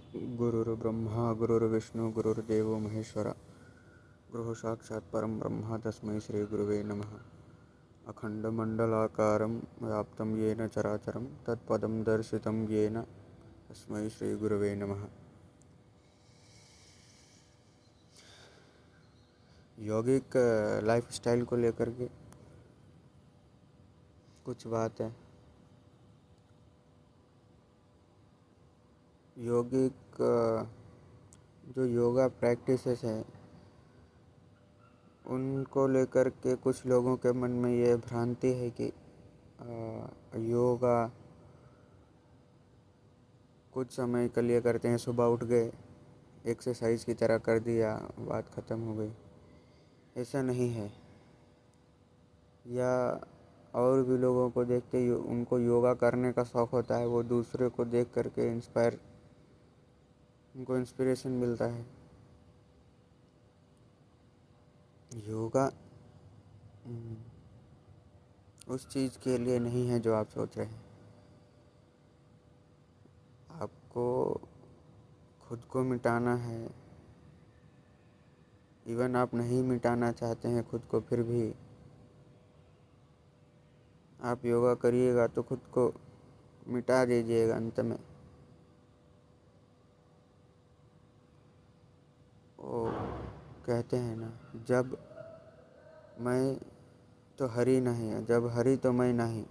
गुरुर्ब्रह्मा गुरुर्विष्णु गुरुर्देवो महेश्वरा गुरुः साक्षात् परं ब्रह्म तस्मै श्रीगुरुवे नमः। अखण्डमण्डलाकारं व्याप्तं येन चराचरं तत्पदं दर्शितं येन तस्मै श्रीगुरुवे नमः। यौगिक लाइफ स्टाइल को लेकर के कुछ बात है। यौगिक जो योगा प्रैक्टिसेस हैं उनको लेकर के कुछ लोगों के मन में ये भ्रांति है कि योगा कुछ समय के लिए करते हैं, सुबह उठ गए एक्सरसाइज की तरह कर दिया, बात ख़त्म हो गई। ऐसा नहीं है। या और भी लोगों को देखते ही उनको योगा करने का शौक़ होता है, वो दूसरे को देख करके उनको इंस्पिरेशन मिलता है। योगा उस चीज़ के लिए नहीं है जो आप सोच रहे हैं। आपको खुद को मिटाना है। इवन आप नहीं मिटाना चाहते हैं खुद को, फिर भी आप योगा करिएगा तो खुद को मिटा दीजिएगा अंत में। वो कहते हैं ना, जब मैं तो हरि नहीं है, जब हरि तो मैं नहीं।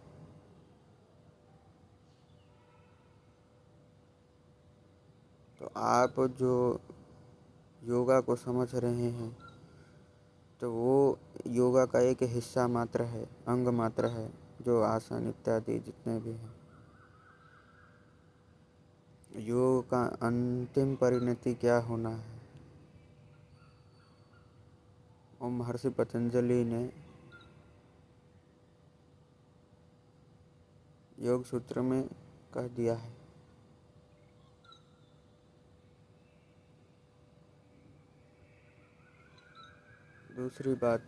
तो आप जो योगा को समझ रहे हैं तो वो योगा का एक हिस्सा मात्र है, अंग मात्र है, जो आसन इत्यादि जितने भी हैं। योग का अंतिम परिणति क्या होना है, वो महर्षि पतंजलि ने योग सूत्र में कह दिया है। दूसरी बात,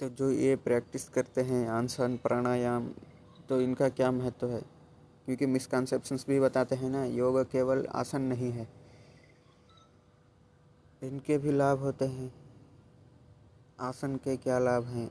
तो जो ये प्रैक्टिस करते हैं आसन प्राणायाम, तो इनका क्या महत्व है? क्योंकि मिसकंसेप्शंस भी बताते हैं ना, योग केवल आसन नहीं है, इनके भी लाभ होते हैं। आसन के क्या लाभ हैं?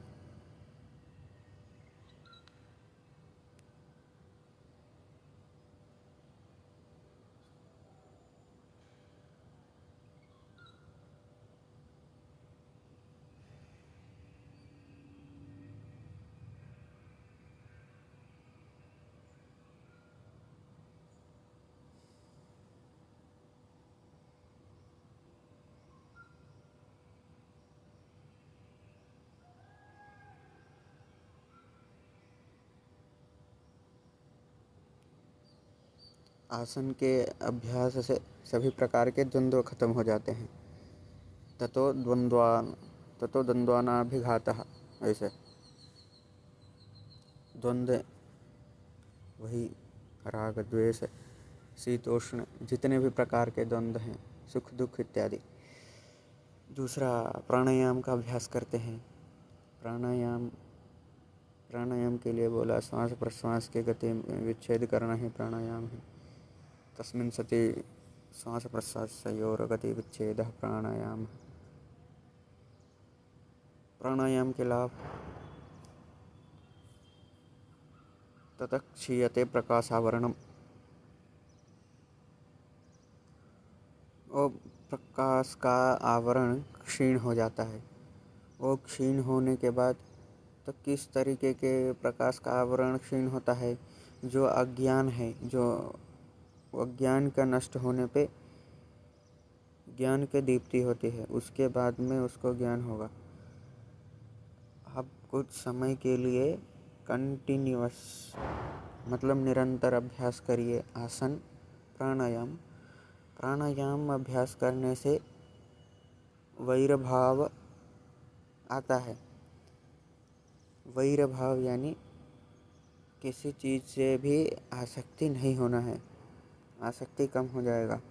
आसन के अभ्यास से सभी प्रकार के द्वंद्व खत्म हो जाते हैं। ततो द्वंद्वानाभिघातः। ऐसे द्वंद्व वही राग द्वेष शीतोष्ण जितने भी प्रकार के द्वंद्व हैं, सुख दुख इत्यादि। दूसरा, प्राणायाम का अभ्यास करते हैं। प्राणायाम के लिए बोला, श्वास प्रश्वास के गति में विच्छेद करना ही प्राणायाम है। तस्मिन् सति श्वास प्रश्वासयोर गति विच्छेदः प्राणायाम। प्राणायाम के लाभ, ततः क्षीयते प्रकाशावरणम। वो प्रकाश का आवरण क्षीण हो जाता है। वो क्षीण होने के बाद तो किस तरीके के प्रकाश का आवरण क्षीण होता है? जो अज्ञान है, जो अज्ञान का नष्ट होने पे ज्ञान की दीप्ति होती है, उसके बाद में उसको ज्ञान होगा। आप कुछ समय के लिए कंटिन्यूअस मतलब निरंतर अभ्यास करिए आसन प्राणायाम अभ्यास करने से वैर भाव आता है। वैर भाव यानी किसी चीज़ से भी आसक्ति नहीं होना है, आसक्ति कम हो जाएगा।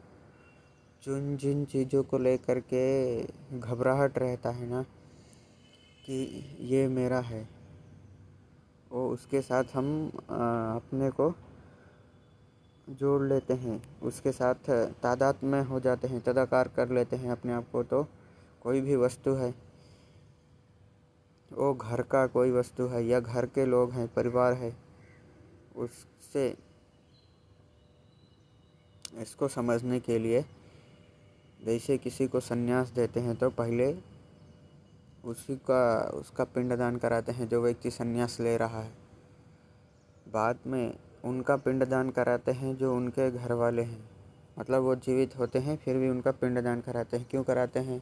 जिन चीज़ों को लेकर के घबराहट रहता है ना कि ये मेरा है, वो उसके साथ हम अपने को जोड़ लेते हैं, उसके साथ तादाद में हो जाते हैं, तदाकार कर लेते हैं अपने आप को, तो कोई भी वस्तु है, वो घर का कोई वस्तु है या घर के लोग हैं, परिवार है, उससे इसको समझने के लिए जैसे किसी को संन्यास देते हैं तो पहले उसका पिंडदान कराते हैं जो व्यक्ति संन्यास ले रहा है। बाद में उनका पिंडदान कराते हैं जो उनके घर वाले हैं, मतलब वो जीवित होते हैं फिर भी उनका पिंडदान कराते हैं। क्यों कराते हैं?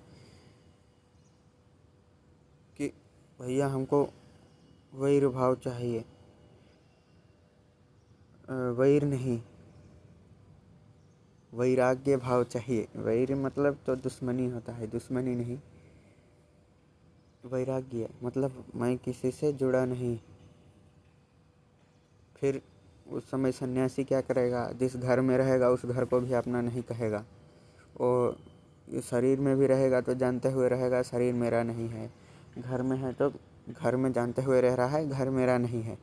कि भैया हमको वैर भाव चाहिए, वैर नहीं, वैराग्य भाव चाहिए। वैर मतलब तो दुश्मनी होता है, दुश्मनी नहीं, वैराग्य मतलब मैं किसी से जुड़ा नहीं। फिर उस समय सन्यासी क्या करेगा? जिस घर में रहेगा उस घर को भी अपना नहीं कहेगा। वो शरीर में भी रहेगा तो जानते हुए रहेगा शरीर मेरा नहीं है, घर में है तो घर में जानते हुए रह रहा है घर मेरा नहीं है।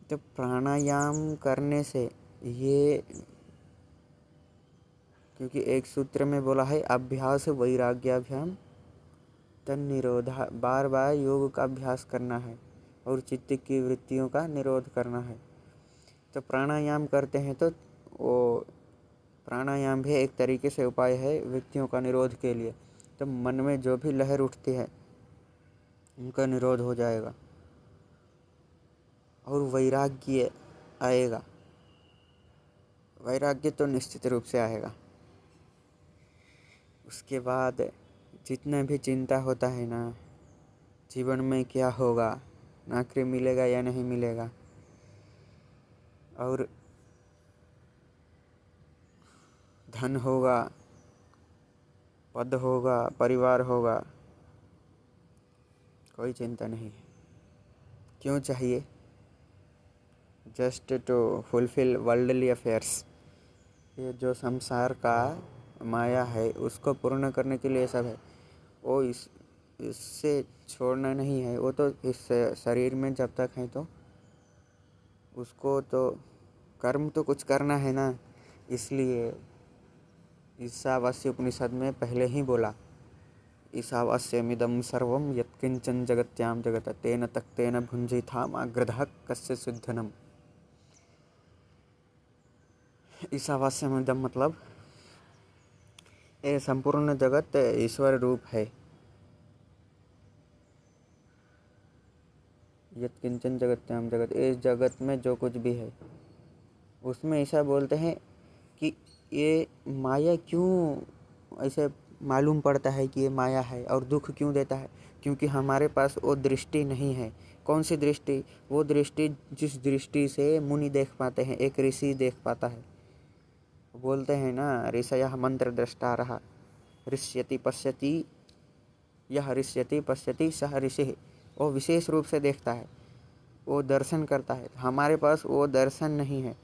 तो प्राणायाम करने से ये, क्योंकि एक सूत्र में बोला है अभ्यास वैराग्याभ्याम तन्निरोधा, बार बार योग का अभ्यास करना है और चित्त की वृत्तियों का निरोध करना है। तो प्राणायाम करते हैं तो वो प्राणायाम भी एक तरीके से उपाय है वृत्तियों का निरोध के लिए। तो मन में जो भी लहर उठती है उनका निरोध हो जाएगा और वैराग्य आएगा। वैराग्य तो निश्चित रूप से आएगा। उसके बाद जितना भी चिंता होता है ना, जीवन में क्या होगा, नौकरी मिलेगा या नहीं मिलेगा, और धन होगा, पद होगा, परिवार होगा, कोई चिंता नहीं है। क्यों चाहिए? Just to fulfil worldly affairs. ये जो संसार का माया है उसको पूर्ण करने के लिए सब है। वो इससे छोड़ना नहीं है। वो तो इस शरीर में जब तक है तो उसको तो कर्म तो कुछ करना है ना। इसलिए ईशावास्य उपनिषद में पहले ही बोला, ईशावास्यमिदं सर्वं यत्किंचन जगत्यां जगत तेन तक्तेन भुञ्जीथाम अग्रधः कस्य सिद्धनम। ईशावास्यमिदं मतलब ये संपूर्ण जगत ईश्वर रूप है। यत्किंचन जगत्याम जगत, इस जगत में जो कुछ भी है उसमें ऐसा बोलते हैं कि ये माया क्यों ऐसे मालूम पड़ता है कि ये माया है और दुख क्यों देता है? क्योंकि हमारे पास वो दृष्टि नहीं है। कौन सी दृष्टि? वो दृष्टि जिस दृष्टि से मुनि देख पाते हैं, एक ऋषि देख पाता है। बोलते हैं ना, ऋषयः मंत्र दृष्टा रहा, ऋष्यति पश्यति, यह ऋष्यति पश्यति सह ऋषिः। वो विशेष रूप से देखता है, वो दर्शन करता है। हमारे पास वो दर्शन नहीं है,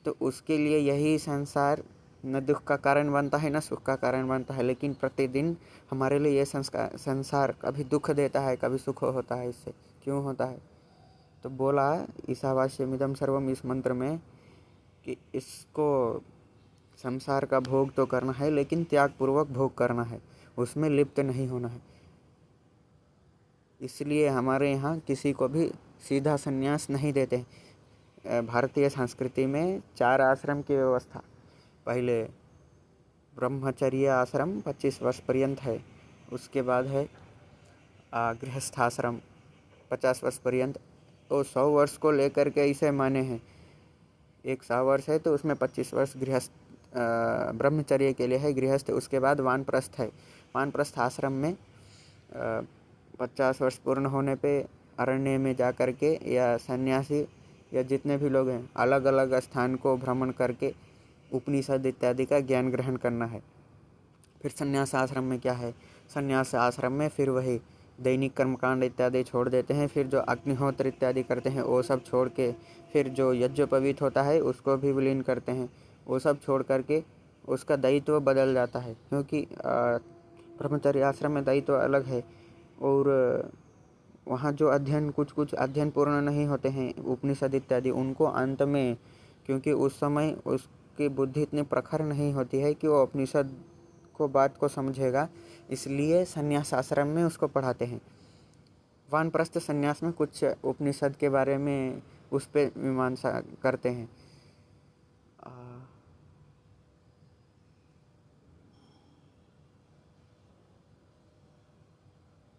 तो उसके लिए यही संसार न दुख का कारण बनता है न सुख का कारण बनता है। लेकिन प्रतिदिन हमारे लिए ये संसार कभी दुख देता है कभी सुख होता है। इससे क्यों होता है? तो बोला ईशावास्यमिदं सर्वम इस मंत्र में कि इसको संसार का भोग तो करना है लेकिन त्यागपूर्वक भोग करना है, उसमें लिप्त नहीं होना है। इसलिए हमारे यहाँ किसी को भी सीधा संन्यास नहीं देते हैं। भारतीय संस्कृति में 4 आश्रम की व्यवस्था, पहले ब्रह्मचर्य आश्रम 25 वर्ष पर्यंत है, उसके बाद है गृहस्थाश्रम 50 वर्ष पर्यंत। तो 100 वर्ष को लेकर के इसे माने हैं। एक 100 वर्ष है तो उसमें 25 वर्ष गृहस्थ ब्रह्मचर्य के लिए है गृहस्थ। उसके बाद वानप्रस्थ है। वानप्रस्थ आश्रम में 50 वर्ष पूर्ण होने पे अरण्य में जा कर के या सन्यासी या जितने भी लोग हैं अलग अलग स्थान को भ्रमण करके उपनिषद इत्यादि का ज्ञान ग्रहण करना है। फिर संन्यास आश्रम में क्या है? संन्यास आश्रम में फिर वही दैनिक कर्मकांड इत्यादि छोड़ देते हैं। फिर जो अग्निहोत्र इत्यादि करते हैं वो सब छोड़ के फिर जो यज्ञोपवीत होता है उसको भी विलीन करते हैं। वो सब छोड़ करके उसका दायित्व बदल जाता है, क्योंकि ब्रह्मचर्य आश्रम में दायित्व अलग है और वहाँ जो अध्ययन कुछ अध्ययन पूर्ण नहीं होते हैं उपनिषद इत्यादि, उनको अंत में, क्योंकि उस समय उसकी बुद्धि इतनी प्रखर नहीं होती है कि वो उपनिषद को बात को समझेगा, इसलिए संन्यास आश्रम में उसको पढ़ाते हैं। वानप्रस्थ संन्यास में कुछ उपनिषद के बारे में उस पर मीमांसा करते हैं।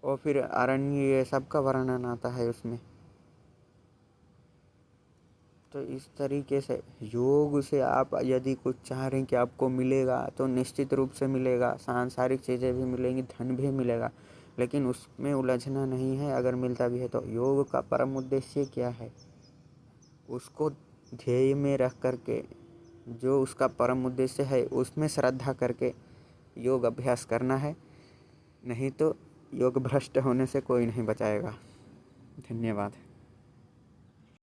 और फिर अरण्य ये सब का वर्णन आता है उसमें। तो इस तरीके से योग से आप यदि कुछ चाह रहे हैं कि आपको मिलेगा तो निश्चित रूप से मिलेगा, सांसारिक चीज़ें भी मिलेंगी, धन भी मिलेगा, लेकिन उसमें उलझना नहीं है। अगर मिलता भी है तो योग का परम उद्देश्य क्या है, उसको ध्येय में रख करके, जो उसका परम उद्देश्य है उसमें श्रद्धा करके योग अभ्यास करना है। नहीं तो योग भ्रष्ट होने से कोई नहीं बचाएगा। धन्यवाद।